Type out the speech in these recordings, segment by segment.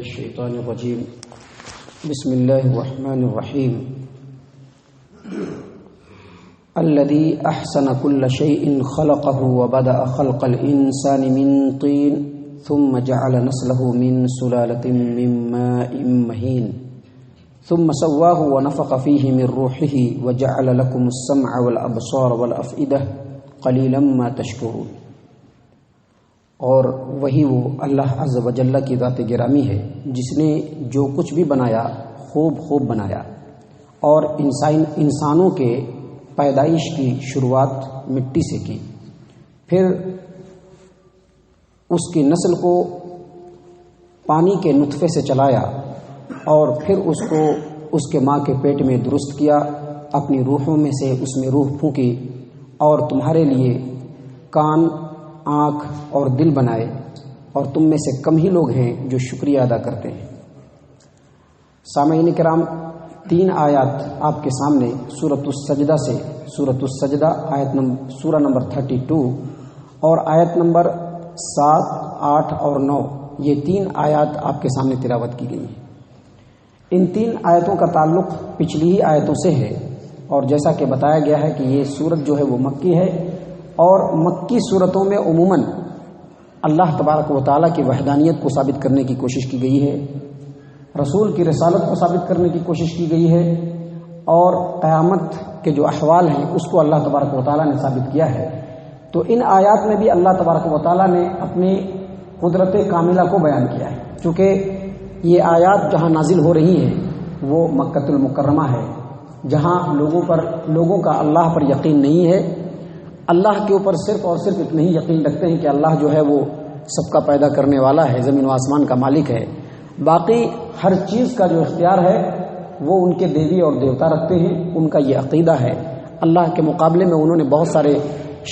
الشيطان الرجيم بسم الله الرحمن الرحيم الذي أحسن كل شيء خلقه وبدأ خلق الإنسان من طين ثم جعل نسله من سلالة من ماء مهين ثم سواه ونفخ فيه من روحه وجعل لكم السمع والأبصار والأفئدة قليلا ما تشكرون۔ اور وہی وہ اللہ عز و جل کی ذات گرامی ہے جس نے جو کچھ بھی بنایا خوب بنایا، اور انسانوں کے پیدائش کی شروعات مٹی سے کی، پھر اس کی نسل کو پانی کے نطفے سے چلایا، اور پھر اس کو اس کے ماں کے پیٹ میں درست کیا، اپنی روحوں میں سے اس میں روح پھونکی، اور تمہارے لیے کان، آنکھ اور دل بنائے، اور تم میں سے کم ہی لوگ ہیں جو شکریہ ادا کرتے ہیں۔ سامعین کرام، 3 آیات آپ کے سامنے سورۃ السجدہ سے، سورۃ السجدہ سورہ نمبر 32 اور آیت نمبر 7، 8 اور 9، یہ 3 آیات آپ کے سامنے تلاوت کی گئی ہیں۔ ان 3 آیتوں کا تعلق پچھلی ہی آیتوں سے ہے، اور جیسا کہ بتایا گیا ہے کہ یہ سورت جو ہے وہ مکی ہے، اور مکی صورتوں میں عموماً اللہ تبارک و تعالیٰ کی وحدانیت کو ثابت کرنے کی کوشش کی گئی ہے، رسول کی رسالت کو ثابت کرنے کی کوشش کی گئی ہے، اور قیامت کے جو احوال ہیں اس کو اللہ تبارک و تعالیٰ نے ثابت کیا ہے۔ تو ان آیات میں بھی اللہ تبارک و تعالیٰ نے اپنی قدرت کاملہ کو بیان کیا ہے، چونکہ یہ آیات جہاں نازل ہو رہی ہیں وہ مکۃ المکرمہ ہے، جہاں لوگوں کا اللہ پر یقین نہیں ہے، اللہ کے اوپر صرف اور صرف اتنا ہی یقین رکھتے ہیں کہ اللہ جو ہے وہ سب کا پیدا کرنے والا ہے، زمین و آسمان کا مالک ہے، باقی ہر چیز کا جو اختیار ہے وہ ان کے دیوی اور دیوتا رکھتے ہیں، ان کا یہ عقیدہ ہے۔ اللہ کے مقابلے میں انہوں نے بہت سارے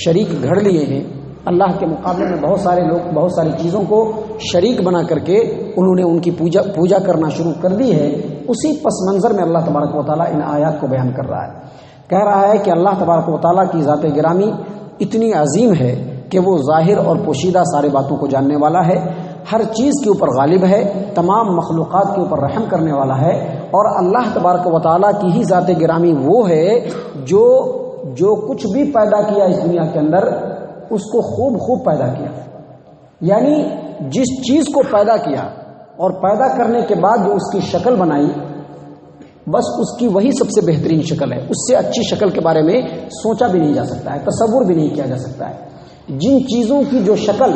شریک گھڑ لیے ہیں، اللہ کے مقابلے میں بہت سارے لوگ بہت ساری چیزوں کو شریک بنا کر کے انہوں نے ان کی پوجا کرنا شروع کر دی ہے۔ اسی پس منظر میں اللہ تبارک و تعالیٰ ان آیات کو بیان کر رہا ہے، کہہ رہا ہے کہ اللہ تبارک و تعالیٰ کی ذات گرامی اتنی عظیم ہے کہ وہ ظاہر اور پوشیدہ سارے باتوں کو جاننے والا ہے، ہر چیز کے اوپر غالب ہے، تمام مخلوقات کے اوپر رحم کرنے والا ہے، اور اللہ تبارک و تعالیٰ کی ہی ذات گرامی وہ ہے جو کچھ بھی پیدا کیا اس دنیا کے اندر اس کو خوب پیدا کیا، یعنی جس چیز کو پیدا کیا اور پیدا کرنے کے بعد جو اس کی شکل بنائی، بس اس کی وہی سب سے بہترین شکل ہے، اس سے اچھی شکل کے بارے میں سوچا بھی نہیں جا سکتا ہے، تصور بھی نہیں کیا جا سکتا ہے۔ جن چیزوں کی جو شکل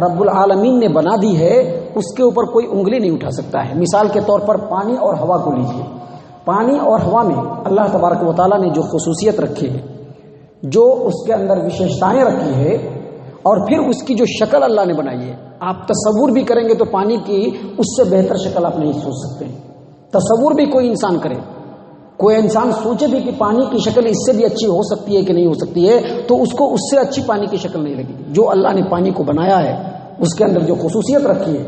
رب العالمین نے بنا دی ہے اس کے اوپر کوئی انگلی نہیں اٹھا سکتا ہے۔ مثال کے طور پر پانی اور ہوا کو لیجیے، پانی اور ہوا میں اللہ تبارک و تعالیٰ نے جو خصوصیت رکھی ہے، جو اس کے اندر وشیشتائیں رکھی ہے، اور پھر اس کی جو شکل اللہ نے بنائی ہے، آپ تصور بھی کریں گے تو پانی کی اس سے بہتر شکل آپ نہیں سوچ سکتے ہیں۔ تصور بھی کوئی انسان کرے، کوئی انسان سوچے بھی کہ پانی کی شکل اس سے بھی اچھی ہو سکتی ہے کہ نہیں ہو سکتی ہے، تو اس کو اس سے اچھی پانی کی شکل نہیں لگے گی۔ جو اللہ نے پانی کو بنایا ہے، اس کے اندر جو خصوصیت رکھی ہے،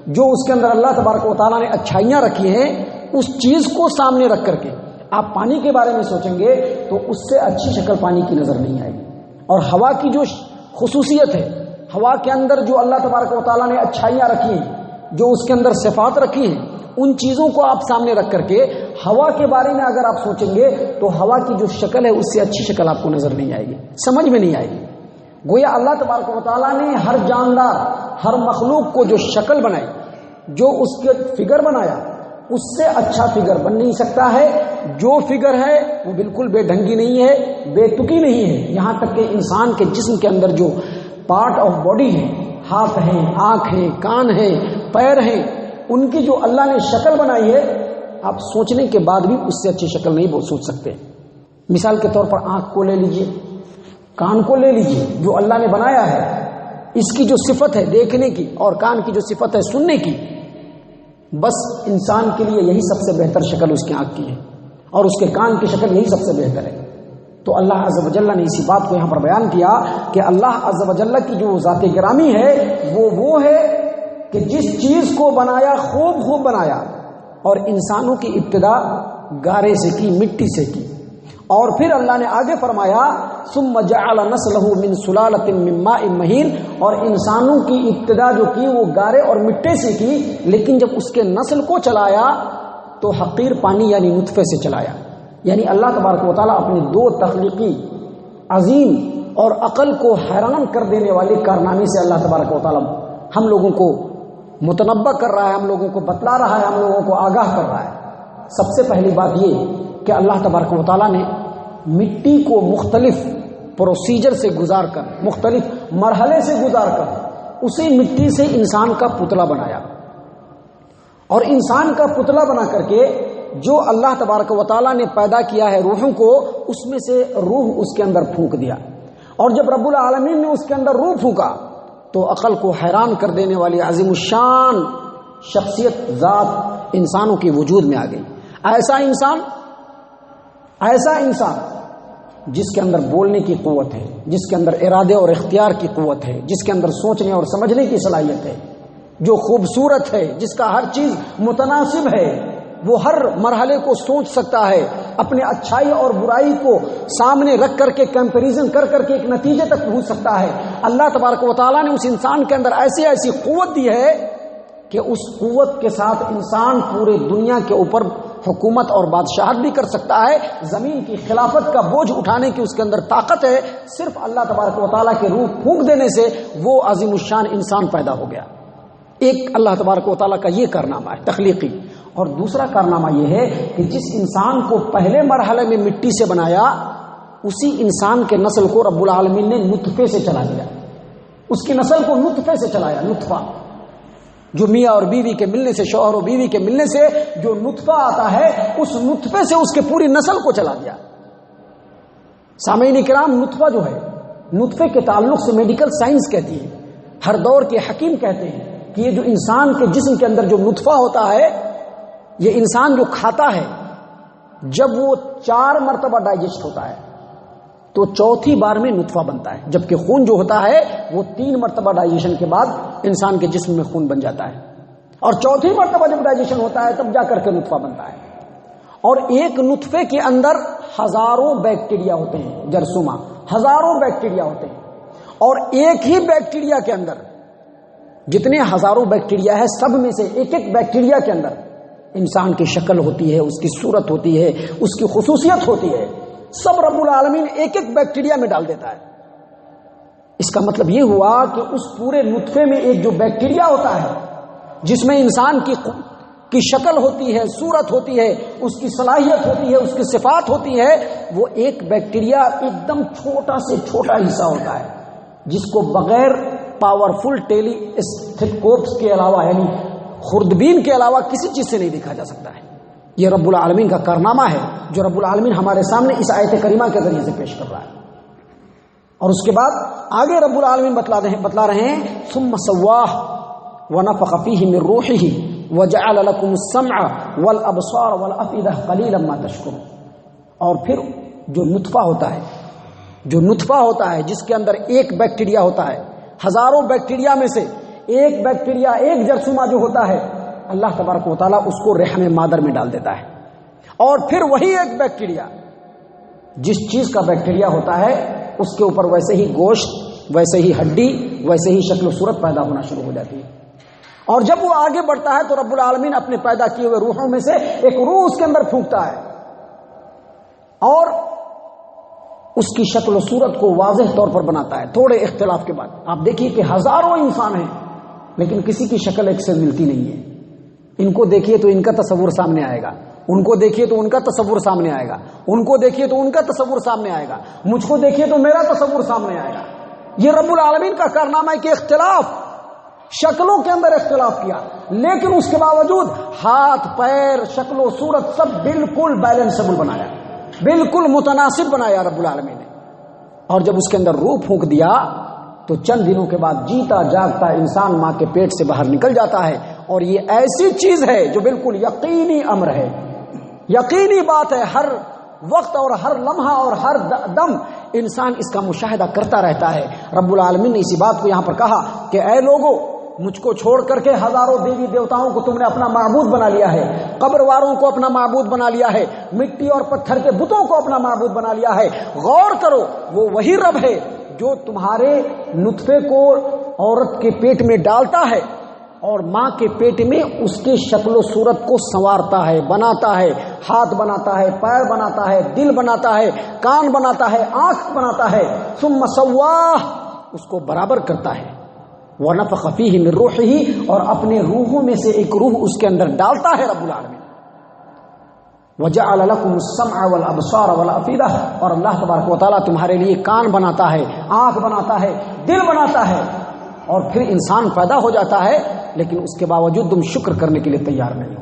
جو اس کے اندر اللہ تبارک و تعالیٰ نے اچھائیاں رکھی ہیں، اس چیز کو سامنے رکھ کر کے آپ پانی کے بارے میں سوچیں گے تو اس سے اچھی شکل پانی کی نظر نہیں آئے گی۔ اور ہوا کی جو خصوصیت ہے، ہوا کے اندر جو اللہ تبارک و تعالیٰ نے اچھائیاں رکھی ہیں، جو اس کے اندر صفات رکھی ہیں، ان چیزوں کو آپ سامنے رکھ کر کے ہوا کے بارے میں اگر آپ سوچیں گے تو ہوا کی جو شکل ہے اس سے اچھی شکل آپ کو نظر نہیں آئے گی، سمجھ میں نہیں آئے گی۔ گویا اللہ تبارک و تعالیٰ نے ہر جاندار، ہر مخلوق کو جو شکل بنائی، جو اس کے فگر بنایا، اس سے اچھا فگر بن نہیں سکتا ہے۔ جو فگر ہے وہ بالکل بے ڈھنگی نہیں ہے، بے تکی نہیں ہے، یہاں تک کہ انسان کے جسم کے اندر جو پارٹ آف باڈی ہے، ہاتھ ہیں، آنکھ ہیں، کان ہیں، پیر ہیں، ان کی جو اللہ نے شکل بنائی ہے، آپ سوچنے کے بعد بھی اس سے اچھی شکل نہیں سوچ سکتے۔ مثال کے طور پر آنکھ کو لے لیجئے، کان کو لے لیجئے، جو اللہ نے بنایا ہے، اس کی جو صفت ہے دیکھنے کی، اور کان کی جو صفت ہے سننے کی، بس انسان کے لیے یہی سب سے بہتر شکل اس کی آنکھ کی ہے، اور اس کے کان کی شکل یہی سب سے بہتر ہے۔ تو اللہ عز و جل نے اسی بات کو یہاں پر بیان کیا کہ اللہ عز و جل کی جو ذات گرامی ہے وہ ہے کہ جس چیز کو بنایا خوب بنایا، اور انسانوں کی ابتدا گارے سے کی، مٹی سے کی، اور پھر اللہ نے آگے فرمایا ثم جعل نسلہ من سلالۃ من ماء مہین، اور انسانوں کی ابتدا جو کی وہ گارے اور مٹی سے کی، لیکن جب اس کے نسل کو چلایا تو حقیر پانی یعنی نطفے سے چلایا۔ یعنی اللہ تبارک و تعالیٰ اپنی دو تخلیقی عظیم اور عقل کو حیران کر دینے والے کارنامے سے اللہ تبارک و تعالیٰ ہم لوگوں کو متنبہ کر رہا ہے، ہم لوگوں کو بتلا رہا ہے، ہم لوگوں کو آگاہ کر رہا ہے۔ سب سے پہلی بات یہ کہ اللہ تبارک و تعالیٰ نے مٹی کو مختلف پروسیجر سے گزار کر، مختلف مرحلے سے گزار کر اسی مٹی سے انسان کا پتلا بنایا، اور انسان کا پتلا بنا کر کے جو اللہ تبارک و تعالیٰ نے پیدا کیا ہے روحوں کو، اس میں سے روح اس کے اندر پھونک دیا، اور جب رب العالمین نے اس کے اندر روح پھونکا تو عقل کو حیران کر دینے والی عظیم الشان شخصیت ذات انسانوں کے وجود میں آ گئی۔ ایسا انسان جس کے اندر بولنے کی قوت ہے، جس کے اندر ارادے اور اختیار کی قوت ہے، جس کے اندر سوچنے اور سمجھنے کی صلاحیت ہے، جو خوبصورت ہے، جس کا ہر چیز متناسب ہے، وہ ہر مرحلے کو سوچ سکتا ہے، اپنے اچھائی اور برائی کو سامنے رکھ کر کے کمپیریزن کر کر کے ایک نتیجے تک پہنچ سکتا ہے۔ اللہ تبارک و تعالیٰ نے اس انسان کے اندر ایسی قوت دی ہے کہ اس قوت کے ساتھ انسان پورے دنیا کے اوپر حکومت اور بادشاہت بھی کر سکتا ہے، زمین کی خلافت کا بوجھ اٹھانے کی اس کے اندر طاقت ہے۔ صرف اللہ تبارک و تعالیٰ کے روح پھونک دینے سے وہ عظیم الشان انسان پیدا ہو گیا۔ ایک اللہ تبارک و تعالیٰ کا یہ کارنامہ ہے تخلیقی، اور دوسرا کارنامہ یہ ہے کہ جس انسان کو پہلے مرحلے میں مٹی سے بنایا، اسی انسان کے نسل کو رب العالمین نے نطفے سے چلا دیا، اس کی نسل کو نطفے سے چلایا۔ نطفہ جو میاں اور بیوی کے ملنے سے، شوہر اور بیوی کے ملنے سے جو نطفہ آتا ہے، اس نطفے سے اس کے پوری نسل کو چلا دیا۔ سامعین کرام، نطفہ جو ہے، نطفے کے تعلق سے میڈیکل سائنس کہتی ہے، ہر دور کے حکیم کہتے ہیں کہ یہ جو انسان کے جسم کے اندر جو نطفہ ہوتا ہے، یہ انسان جو کھاتا ہے، جب وہ 4 مرتبہ ڈائجسٹ ہوتا ہے تو چوتھی بار میں نطفہ بنتا ہے، جبکہ خون جو ہوتا ہے وہ 3 مرتبہ ڈائجیشن کے بعد انسان کے جسم میں خون بن جاتا ہے، اور چوتھی مرتبہ جب ڈائجیشن ہوتا ہے تب جا کر کے نطفہ بنتا ہے۔ اور ایک نطفے کے اندر ہزاروں بیکٹیریا ہوتے ہیں، جرثومہ، ہزاروں بیکٹیریا ہوتے ہیں، اور ایک ہی بیکٹیریا کے اندر جتنے ہزاروں بیکٹیریا ہے، سب میں سے ایک بیکٹیریا کے اندر انسان کی شکل ہوتی ہے، اس کی صورت ہوتی ہے، اس کی خصوصیت ہوتی ہے، سب رب العالمین ایک بیکٹیریا میں ڈال دیتا ہے۔ اس کا مطلب یہ ہوا کہ اس پورے نطفے میں ایک جو بیکٹیریا ہوتا ہے، جس میں انسان کی شکل ہوتی ہے، صورت ہوتی ہے، اس کی صلاحیت ہوتی ہے، اس کی صفات ہوتی ہے، وہ ایک بیکٹیریا ایک دم چھوٹا سے چھوٹا حصہ ہوتا ہے، جس کو بغیر پاورفل ٹیلی اسکوپس کے علاوہ، یعنی خوردبین کے علاوہ کسی چیز سے نہیں دیکھا جا سکتا ہے۔ یہ رب العالمین کا کارنامہ ہے جو رب العالمین ہمارے سامنے اس آیت کریمہ کے ذریعے سے پیش کر رہا ہے۔ اور اس کے بعد آگے رب العالمین بتلا رہے ہیں ثم سواہ ونفخ فیہ من روحہ وجعل لکم السمع والابصار والافئدہ قلیلا ما تشکرون۔ اور پھر جو نطفہ ہوتا ہے جس کے اندر ایک بیکٹیریا ہوتا ہے، ہزاروں بیکٹیریا میں سے ایک بیکٹیریا، ایک جرثومہ جو ہوتا ہے، اللہ تبارک و تعالیٰ اس کو رحم مادر میں ڈال دیتا ہے، اور پھر وہی ایک بیکٹیریا جس چیز کا بیکٹیریا ہوتا ہے اس کے اوپر ویسے ہی گوشت، ویسے ہی ہڈی، ویسے ہی شکل و صورت پیدا ہونا شروع ہو جاتی ہے۔ اور جب وہ آگے بڑھتا ہے تو رب العالمین اپنے پیدا کیے ہوئے روحوں میں سے ایک روح اس کے اندر پھونکتا ہے، اور اس کی شکل و صورت کو واضح طور پر بناتا ہے۔ تھوڑے اختلاف کے بعد آپ دیکھیے کہ ہزاروں انسان ہیں لیکن کسی کی شکل ایک سے ملتی نہیں ہے۔ ان کو دیکھیے تو ان کا تصور سامنے آئے گا، ان کو دیکھیے تو ان کا تصور سامنے آئے گا، ان کو دیکھیے تو ان کا تصور سامنے آئے گا، مجھ کو دیکھیے تو میرا تصور سامنے آئے گا۔ یہ رب العالمین کا کارنامہ ہے کہ اختلاف، شکلوں کے اندر اختلاف کیا، لیکن اس کے باوجود ہاتھ، پیر، شکل و صورت سب بالکل بیلنسبل بنایا، بالکل متناسب بنایا رب العالمین نے۔ اور جب اس کے اندر روح پھونک دیا تو چند دنوں کے بعد جیتا جاگتا انسان ماں کے پیٹ سے باہر نکل جاتا ہے، اور یہ ایسی چیز ہے جو بالکل یقینی امر ہے، یقینی بات ہے۔ ہر وقت اور ہر لمحہ اور ہر دم انسان اس کا مشاہدہ کرتا رہتا ہے۔ رب العالمین نے اسی بات کو یہاں پر کہا کہ اے لوگو، مجھ کو چھوڑ کر کے ہزاروں دیوی دیوتاؤں کو تم نے اپنا معبود بنا لیا ہے، قبر والوں کو اپنا معبود بنا لیا ہے، مٹی اور پتھر کے بتوں کو اپنا معبود بنا لیا ہے۔ غور کرو، وہ وہی رب ہے جو تمہارے نطفے کو عورت کے پیٹ میں ڈالتا ہے اور ماں کے پیٹ میں اس کے شکل و صورت کو سنوارتا ہے، بناتا ہے، ہاتھ بناتا ہے، پیر بناتا ہے، دل بناتا ہے، کان بناتا ہے، آنکھ بناتا ہے، ثم سواہ، اس کو برابر کرتا ہے، وَنَفَخَ فِيهِ مِن رُوحِهِ، اور اپنے روحوں میں سے ایک روح اس کے اندر ڈالتا ہے رب العالمین۔ وَجَعَلَ لَكُمُ السَّمْعَ وَالْأَبْصَارَ وَالْأَفْئِدَةَ، اور اللہ تبارک و تعالیٰ تمہارے لیے کان بناتا ہے، آنکھ بناتا ہے، دل بناتا ہے، اور پھر انسان پیدا ہو جاتا ہے لیکن اس کے باوجود تم شکر کرنے کے لیے تیار نہیں ہو۔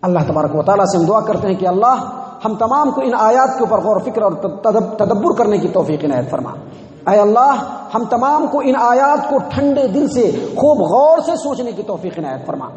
اللہ تبارک و تعالیٰ سے ہم دعا کرتے ہیں کہ اللہ ہم تمام کو ان آیات کے اوپر غور و فکر اور تدبر کرنے کی توفیق عنایت فرما۔ اے اللہ ہم تمام کو ان آیات کو ٹھنڈے دل سے خوب غور سے سوچنے کی توفیق عنایت فرما۔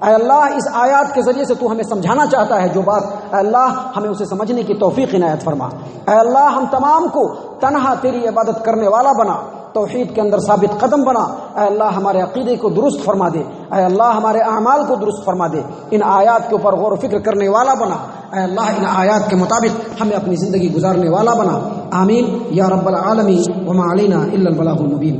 اے اللہ اس آیات کے ذریعے سے تو ہمیں سمجھانا چاہتا ہے جو بات، اے اللہ ہمیں اسے سمجھنے کی توفیق عنایت فرما۔ اے اللہ ہم تمام کو تنہا تیری عبادت کرنے والا بنا، توحید کے اندر ثابت قدم بنا۔ اے اللہ ہمارے عقیدے کو درست فرما دے، اے اللہ ہمارے اعمال کو درست فرما دے، ان آیات کے اوپر غور و فکر کرنے والا بنا۔ اے اللہ ان آیات کے مطابق ہمیں اپنی زندگی گزارنے والا بنا۔ آمین یا رب العالمین، وما علینا الا البلاغ المبین۔